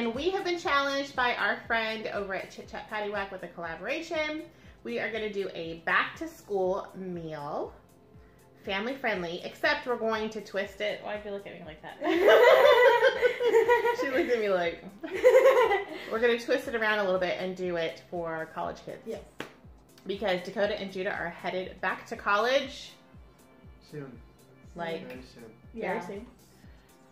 and we have been challenged by our friend over at Chit Chat Paddywhack with a collaboration. We are going to do a back to school meal, family friendly, except we're going to twist it. Why do you look at me like that? She looked at me like, we're going to twist it around a little bit and do it for college kids. Yes. Because Dakota and Judah are headed back to college. Soon. Like, very soon. Very soon.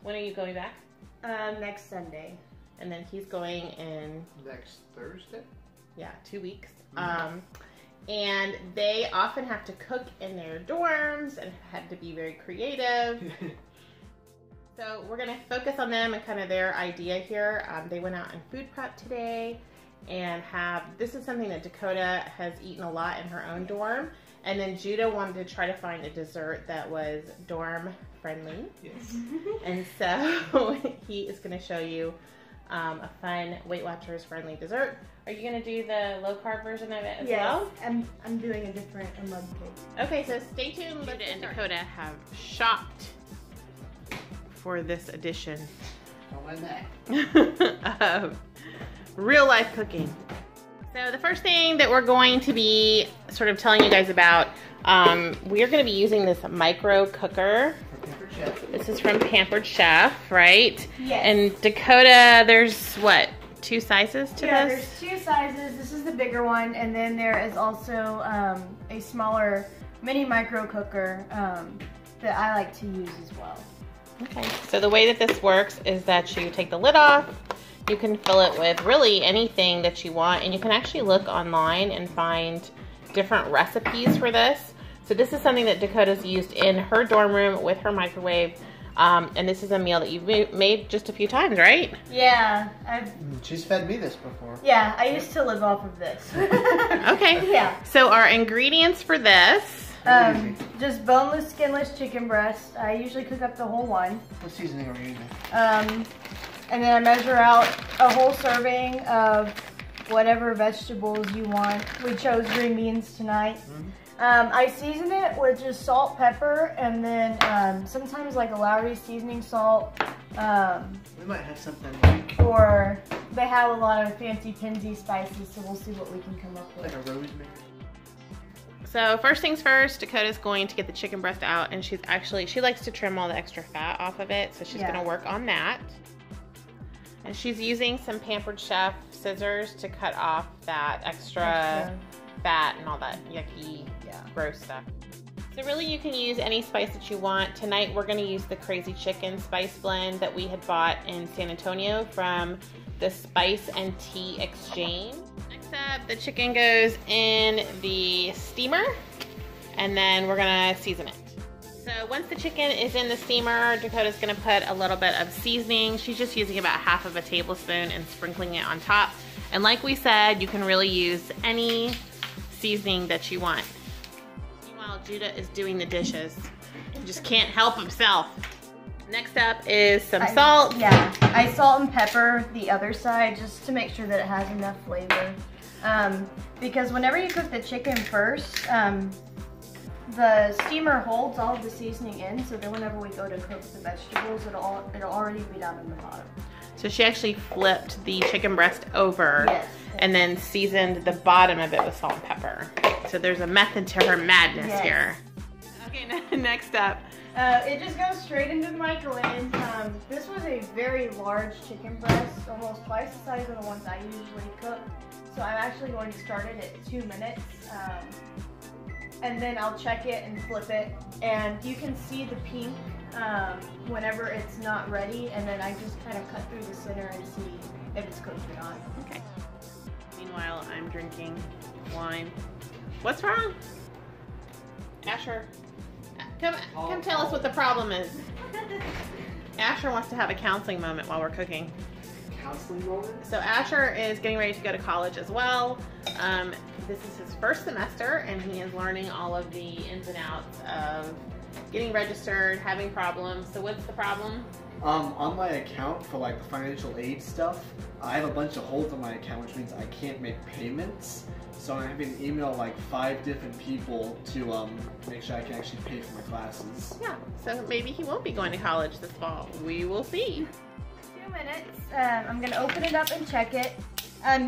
When are you going back? Next Sunday. And then he's going in... Next Thursday? Yeah, 2 weeks. And they often have to cook in their dorms and have to be very creative. So we're gonna focus on them and kind of their idea here. They went out and food prep today and this is something that Dakota has eaten a lot in her own dorm. And then Judah wanted to try to find a dessert that was dorm friendly. Yes. And so he is gonna show you a fun Weight Watchers friendly dessert. Are you gonna do the low carb version of it as well? Yes, I'm doing a different mug cake. Okay, so stay tuned. Judah and Dakota have shopped for this edition of real life cooking. So the first thing that we're going to be sort of telling you guys about, we are going to be using this micro cooker. This is from Pampered Chef, right? Yes. And Dakota, there's what, 2 sizes to this? Yeah, there's 2 sizes. This is the bigger one, and then there is also a smaller mini micro cooker that I like to use as well. Okay, so the way that this works is that you take the lid off. You can fill it with really anything that you want, and you can actually look online and find different recipes for this. So this is something that Dakota's used in her dorm room with her microwave, and this is a meal that you've made just a few times, right? Yeah, She's fed me this before. Yeah, I used to live off of this. Okay. Yeah. So our ingredients for this. Just boneless, skinless chicken breast. I usually cook up the whole one. What seasoning are we using? And then I measure out a whole serving of whatever vegetables you want. We chose green beans tonight. I season it with just salt, pepper, and then sometimes like a Lowry seasoning salt. We might have something like... Or they have a lot of fancy pinsy spices, so we'll see what we can come up with. Like a rosemary. So first things first, Dakota's going to get the chicken breast out, and she likes to trim all the extra fat off of it, so she's gonna work on that. And she's using some Pampered Chef scissors to cut off that extra fat and all that yucky, gross stuff. So really you can use any spice that you want. Tonight we're gonna use the Crazy Chicken spice blend that we had bought in San Antonio from the Spice and Tea Exchange. Next up, the chicken goes in the steamer, and then we're gonna season it. So once the chicken is in the steamer, Dakota's gonna put a little bit of seasoning. She's just using about half of a tablespoon and sprinkling it on top. And like we said, you can really use any seasoning that you want. Meanwhile, Judah is doing the dishes. He just can't help himself. Next up is some salt. Yeah, I salt and pepper the other side just to make sure that it has enough flavor. Because whenever you cook the chicken first, the steamer holds all of the seasoning in, so then whenever we go to cook the vegetables, it'll already be down in the bottom. So she actually flipped the chicken breast over, yes, and then seasoned the bottom of it with salt and pepper. So there's a method to her madness here. Okay, next up. It just goes straight into the microwave. This was a very large chicken breast, almost twice the size of the ones I usually cook. So I'm actually going to start it at 2 minutes. And then I'll check it and flip it, and you can see the pink whenever it's not ready, and then I just kind of cut through the center and see if it's cooked or not. Okay. Meanwhile, I'm drinking wine. What's wrong? Asher, come tell us what the problem is. Asher wants to have a counseling moment while we're cooking. Counseling moment? So Asher is getting ready to go to college as well. This is his first semester, and he is learning all of the ins and outs of getting registered, having problems. So what's the problem? On my account for like the financial aid stuff, I have a bunch of holds on my account, which means I can't make payments. So I'm having to email like 5 different people to make sure I can actually pay for my classes. Yeah, so maybe he won't be going to college this fall. We will see. 2 minutes. I'm gonna open it up and check it.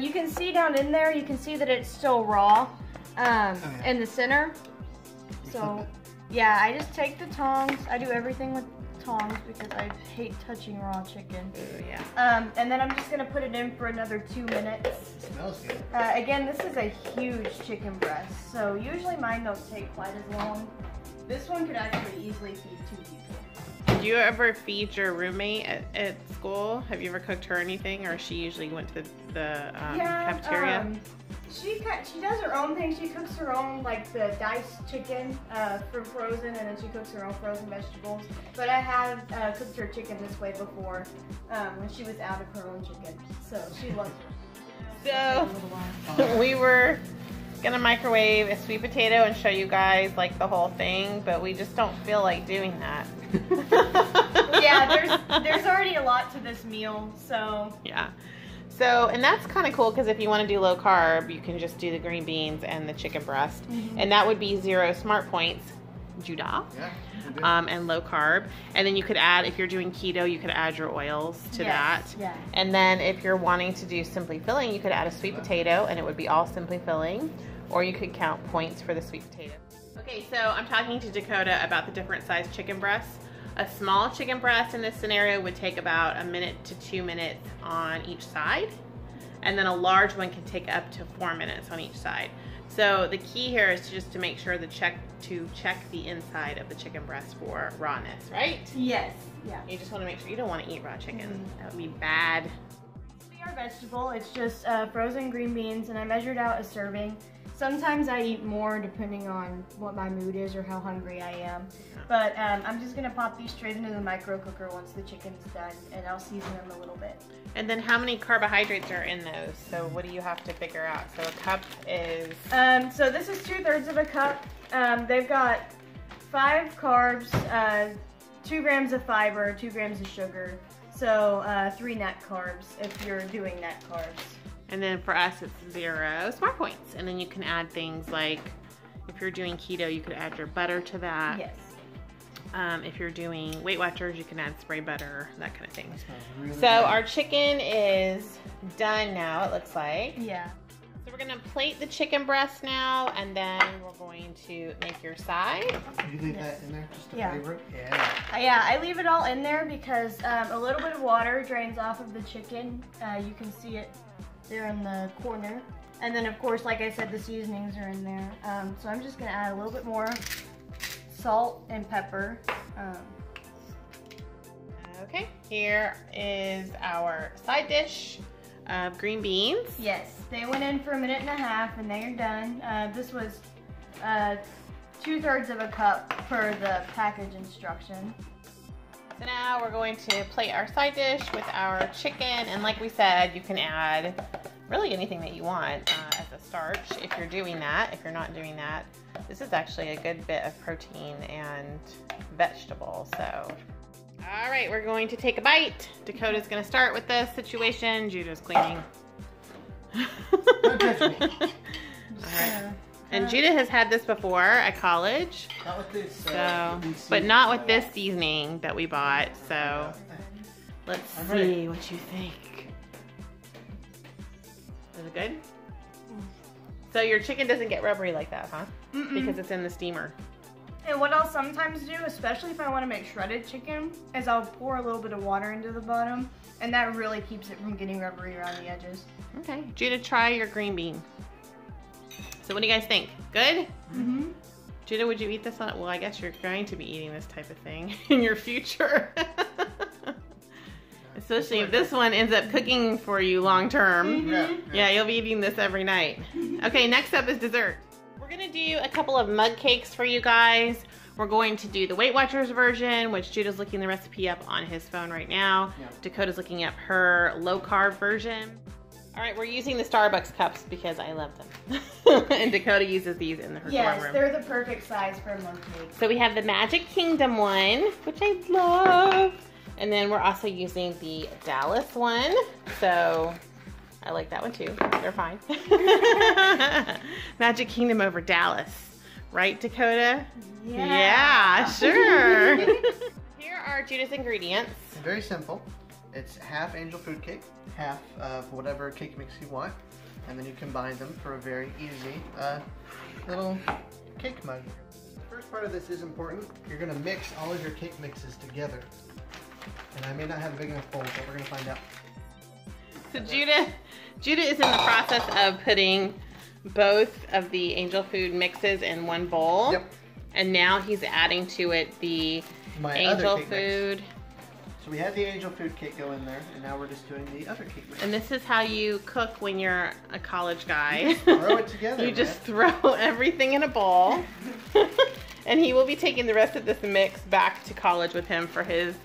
You can see down in there, you can see that it's still raw in the center. So yeah, I just take the tongs. I do everything with tongs because I hate touching raw chicken. Ooh, yeah. And then I'm just gonna put it in for another 2 minutes. It smells good. Again, this is a huge chicken breast, so usually mine don't take quite as long. This one could actually easily feed 2 people. Did you ever feed your roommate at school? Have you ever cooked her anything, or she usually went to the cafeteria? She does her own thing. She cooks her own, like the diced chicken from frozen, and then she cooks her own frozen vegetables. But I have cooked her chicken this way before when she was out of her own chicken. So she loves it. So we were gonna microwave a sweet potato and show you guys like the whole thing, but we just don't feel like doing that. Yeah, there's already a lot to this meal, so yeah. So, and that's kind of cool because if you want to do low carb, you can just do the green beans and the chicken breast, and that would be 0 smart points, Judah, and low carb. And then you could add, if you're doing keto, you could add your oils to that. Yeah. And then if you're wanting to do simply filling, you could add a sweet potato, and it would be all simply filling, or you could count points for the sweet potato. Okay, so I'm talking to Dakota about the different size chicken breasts. A small chicken breast in this scenario would take about 1 minute to 2 minutes on each side. And then a large one can take up to 4 minutes on each side. So the key here is just to make sure to check the inside of the chicken breast for rawness, right? Yes. Yeah. You just want to make sure you don't want to eat raw chicken. That would be bad. This will be our vegetable. It's just frozen green beans, and I measured out a serving. Sometimes I eat more depending on what my mood is or how hungry I am. But I'm just gonna pop these straight into the micro cooker once the chicken's done, and I'll season them a little bit. And then how many carbohydrates are in those? So what do you have to figure out? So a cup is... So this is 2/3 of a cup. They've got 5 carbs, 2 grams of fiber, 2 grams of sugar. So 3 net carbs if you're doing net carbs. And then for us, it's 0 smart points. And then you can add things like, if you're doing keto, you could add your butter to that. Yes. If you're doing Weight Watchers, you can add spray butter, that kind of thing. Really So good. our chicken is done now, it looks like. Yeah. So we're gonna plate the chicken breast now, and then we're going to make your side. You leave that in there just to Yeah. flavor it? Yeah. Yeah, I leave it all in there because a little bit of water drains off of the chicken. You can see it there in the corner. And then of course, like I said, the seasonings are in there. So I'm just gonna add a little bit more salt and pepper. Okay, here is our side dish of green beans. Yes, they went in for 1.5 minutes and they are done. This was 2/3 of a cup per the package instruction. So now we're going to plate our side dish with our chicken, and like we said, you can add really anything that you want as a starch if you're doing that. If you're not doing that, this is actually a good bit of protein and vegetable. So, all right, we're going to take a bite. Dakota's going to start with this situation. Judah's cleaning. Don't touch me. All right. And Judah has had this before at college. Not with this. So, but not with this seasoning that we bought. So, let's see what you think. Is it good? So your chicken doesn't get rubbery like that, huh? Because it's in the steamer. And what I'll sometimes do, especially if I want to make shredded chicken, is I'll pour a little bit of water into the bottom, and that really keeps it from getting rubbery around the edges. Okay, Judah, try your green bean. So what do you guys think? Good? Mm-hmm. Judah, would you eat this on? Well, I guess you're going to be eating this type of thing in your future. Especially if this one ends up cooking for you long term. Yeah, you'll be eating this every night. Okay, next up is dessert. We're gonna do a couple of mug cakes for you guys. We're going to do the Weight Watchers version, which Judah's looking the recipe up on his phone right now. Dakota's looking up her low carb version. All right, we're using the Starbucks cups because I love them. And Dakota uses these in her dorm Yes, room. they're the perfect size for a mug cake. So we have the Magic Kingdom one, which I love. And then we're also using the Dallas one. So I like that one too. They're fine. Magic Kingdom over Dallas. Right, Dakota? Yeah, sure. Here are Judah's ingredients. Very simple. It's half angel food cake, half of whatever cake mix you want, and then you combine them for a very easy little cake mug. The first part of this is important. You're gonna mix all of your cake mixes together. And I may not have a big enough bowl, but we're gonna find out. So Judah is in the process of putting both of the angel food mixes in one bowl. Yep. And now he's adding to it the angel food. So we had the angel food cake go in there, and now we're just doing the other cake mix. And this is how you cook when you're a college guy. You just throw it together. You just throw everything in a bowl. And he will be taking the rest of this mix back to college with him for his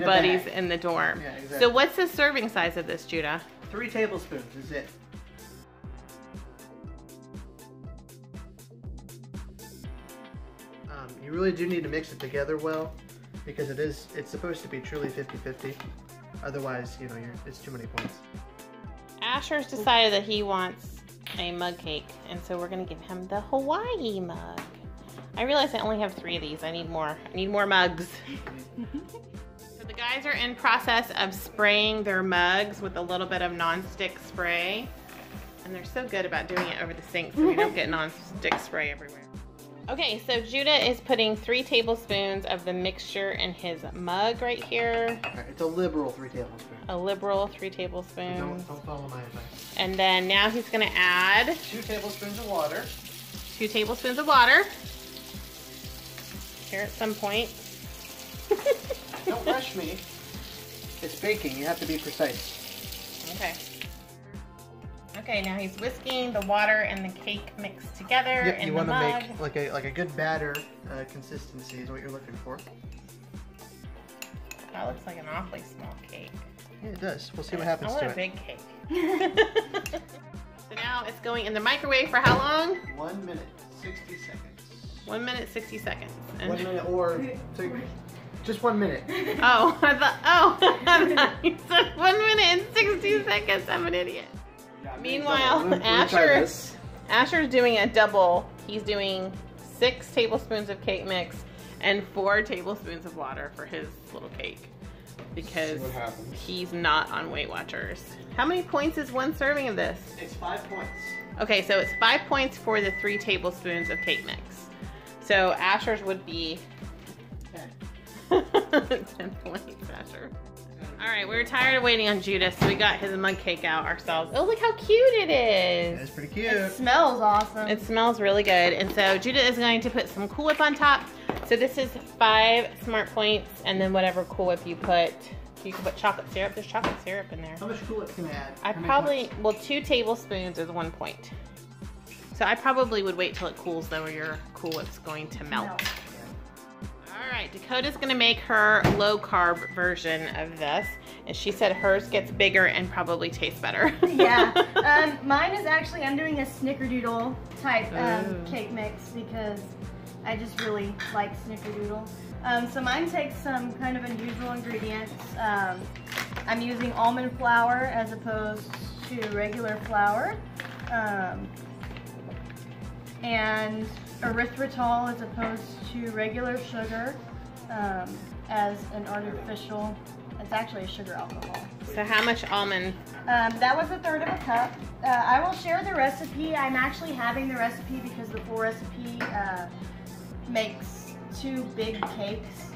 buddies in the dorm. Yeah, exactly. So what's the serving size of this, Judah? 3 tablespoons is it. You really do need to mix it together well, because it's supposed to be truly 50-50. Otherwise, you know, it's too many points. Asher's decided that he wants a mug cake, and so we're gonna give him the Hawaii mug. I realize I only have 3 of these. I need more. I need more mugs. So the guys are in process of spraying their mugs with a little bit of non-stick spray, and they're so good about doing it over the sink so we don't get non-stick spray everywhere. Okay, so Judah is putting 3 tablespoons of the mixture in his mug right here. Right, it's a liberal 3 tablespoons. A liberal 3 tablespoons. Don't follow my advice. And then now he's gonna add 2 tablespoons of water. 2 tablespoons of water. Here at some point. Don't rush me. It's baking. You have to be precise. Okay. Okay, now he's whisking the water and the cake mix together in you the want to mug. make like a good batter consistency is what you're looking for. That looks like an awfully small cake. Yeah, it does. We'll see what happens to it. I want a big cake. So now it's going in the microwave for how long? 1 minute, 60 seconds. 1 minute, 60 seconds. 1 minute or just 1 minute. Oh, I thought you said 1 minute and 60 seconds. I'm an idiot. Yeah, Meanwhile, Asher's doing a double. He's doing 6 tablespoons of cake mix and 4 tablespoons of water for his little cake because he's not on Weight Watchers. How many points is 1 serving of this? It's 5 points. Okay, so it's 5 points for the 3 tablespoons of cake mix. So Asher's would be 10 points, Asher. All right, we were tired of waiting on Judah, so we got his mug cake out ourselves. Oh, look how cute it is. It's pretty cute. It smells awesome. It smells really good. And so Judah is going to put some Cool Whip on top. So this is 5 smart points, and then whatever Cool Whip you put. You can put chocolate syrup. There's chocolate syrup in there. How much Cool Whip can I add? I probably, well, 2 tablespoons is 1 point. So I probably would wait till it cools though, or your Cool Whip's going to melt. All right, Dakota's gonna make her low carb version of this. And she said hers gets bigger and probably tastes better. Yeah, mine is actually, I'm doing a snickerdoodle type cake mix because I just really like snickerdoodle. So mine takes some kind of unusual ingredients. I'm using almond flour as opposed to regular flour. And erythritol as opposed to regular sugar as an artificial, it's actually a sugar alcohol. So how much almond? That was 1/3 of a cup. I will share the recipe. I'm actually having the recipe because the full recipe makes 2 big cakes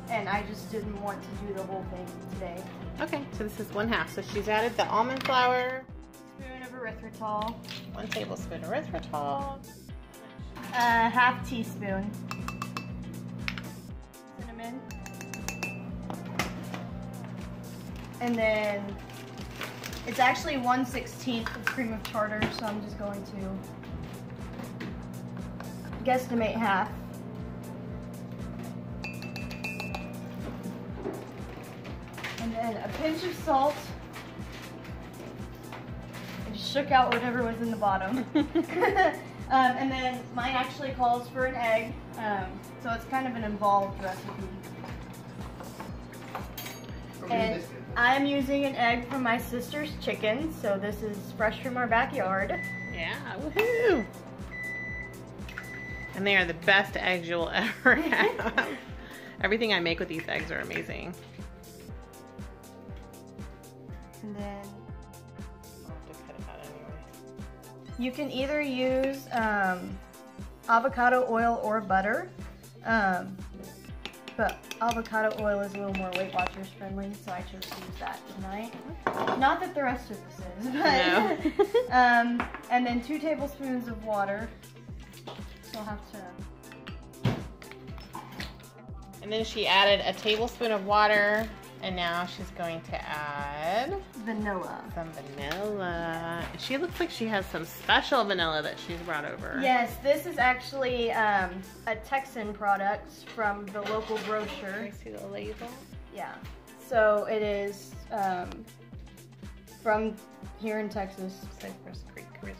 and I just didn't want to do the whole thing today. Okay, so this is 1/2. So she's added the almond flour. Spoon of erythritol. 1 tablespoon erythritol. 1/2 teaspoon. Cinnamon. And then it's actually 1/16 of cream of tartar, so I'm just going to guesstimate half. And then a pinch of salt. And shook out whatever was in the bottom. And then mine actually calls for an egg, so it's kind of an involved recipe. And I am using an egg from my sister's chicken, so this is fresh from our backyard. Yeah, woohoo! And they are the best eggs you'll ever have. Everything I make with these eggs are amazing. And then I'll have to cut it out anyway. you can either use avocado oil or butter. But avocado oil is a little more Weight Watchers friendly, so I chose to use that tonight. Not that the rest of this is, but No. and then 2 tablespoons of water. So I'll have to. And then she added a tablespoon of water, and now she's going to add Vanilla. some vanilla. She looks like she has some special vanilla that she's brought over. Yes, this is actually a Texan product from the local Can grocer. I see the label? Yeah. So it is from here in Texas. Cypress Creek Reserve.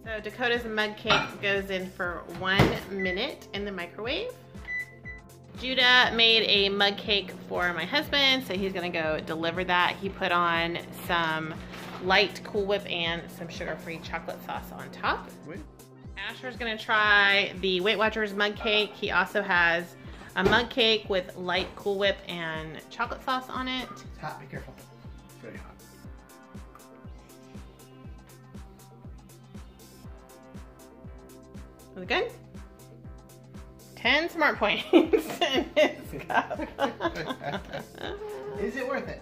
So Dakota's mug cake goes in for 1 minute in the microwave. Judah made a mug cake for my husband, so he's gonna go deliver that. He put on some light Cool Whip and some sugar-free chocolate sauce on top. Wait. Asher's gonna try the Weight Watchers mug cake. He also has a mug cake with light Cool Whip and chocolate sauce on it. It's hot, be careful. It's very hot. Was it good? 10 smart points in his cup. Is it worth it?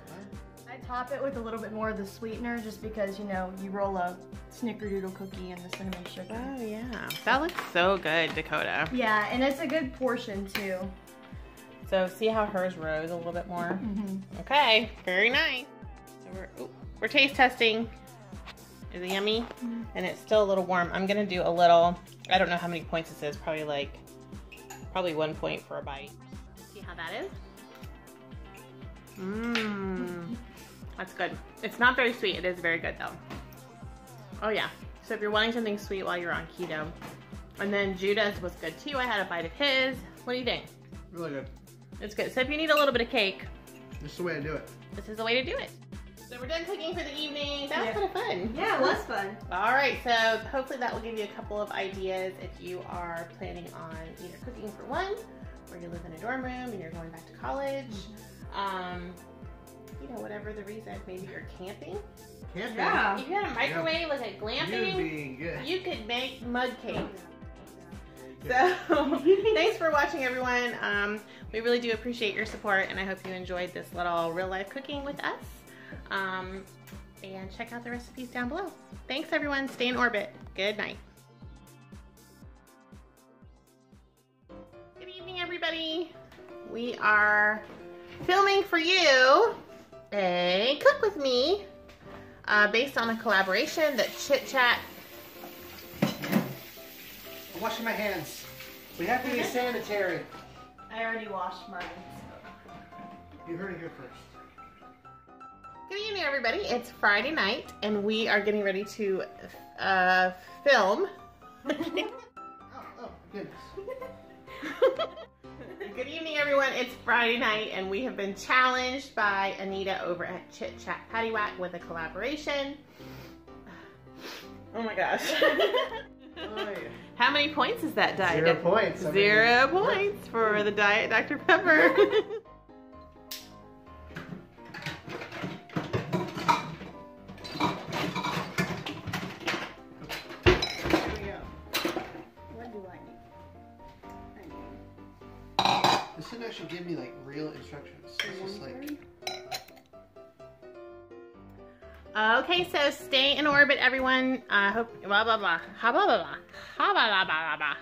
I top it with a little bit more of the sweetener just because, you know, you roll a snickerdoodle cookie in the cinnamon sugar. Oh yeah, that looks so good, Dakota. Yeah, and it's a good portion too. So see how hers rose a little bit more? Mm-hmm. Okay, very nice. So we're taste testing. Is it yummy? Mm-hmm. And it's still a little warm. I'm gonna do a little, I don't know how many points this is, probably 1 point for a bite. See how that is? Mmm, that's good. It's not very sweet, it is very good though. Oh yeah, so if you're wanting something sweet while you're on keto. And then Judah's was good too. I had a bite of his. What do you think? Really good. It's good. So if you need a little bit of cake, This is the way to do it. this is the way to do it. So we're done cooking for the evening. That was kind of fun. Yeah, it was fun. All right, so hopefully that will give you a couple of ideas if you are planning on either cooking for one, or you live in a dorm room and you're going back to college. You know, whatever the reason, maybe you're camping. Camping. Yeah. If you had a microwave, like a You'd glamping, be good. you could make mud cakes. So thanks for watching, everyone. We really do appreciate your support, and I hope you enjoyed this little real life cooking with us. And check out the recipes down below. Thanks, everyone. Stay in orbit. Good night. Good evening, everybody. We are filming for you a Cook With Me based on a collaboration that Chit Chat. I'm washing my hands. We have to be sanitary. I already washed mine. You heard it here first. Good evening, everybody. It's Friday night, and we are getting ready to film. Oh, goodness. Good evening, everyone. It's Friday night, and we have been challenged by Anita over at Chit Chat Paddywhack with a collaboration. Oh my gosh. Oh, yeah. How many points is that, Diet? 0 points. I mean, 0 points for the Diet Dr. Pepper. What do I need? This didn't actually give me like real instructions. It's just like. Okay, so stay in orbit, everyone. Hope blah blah blah. Ha blah blah blah. Ha blah blah blah blah.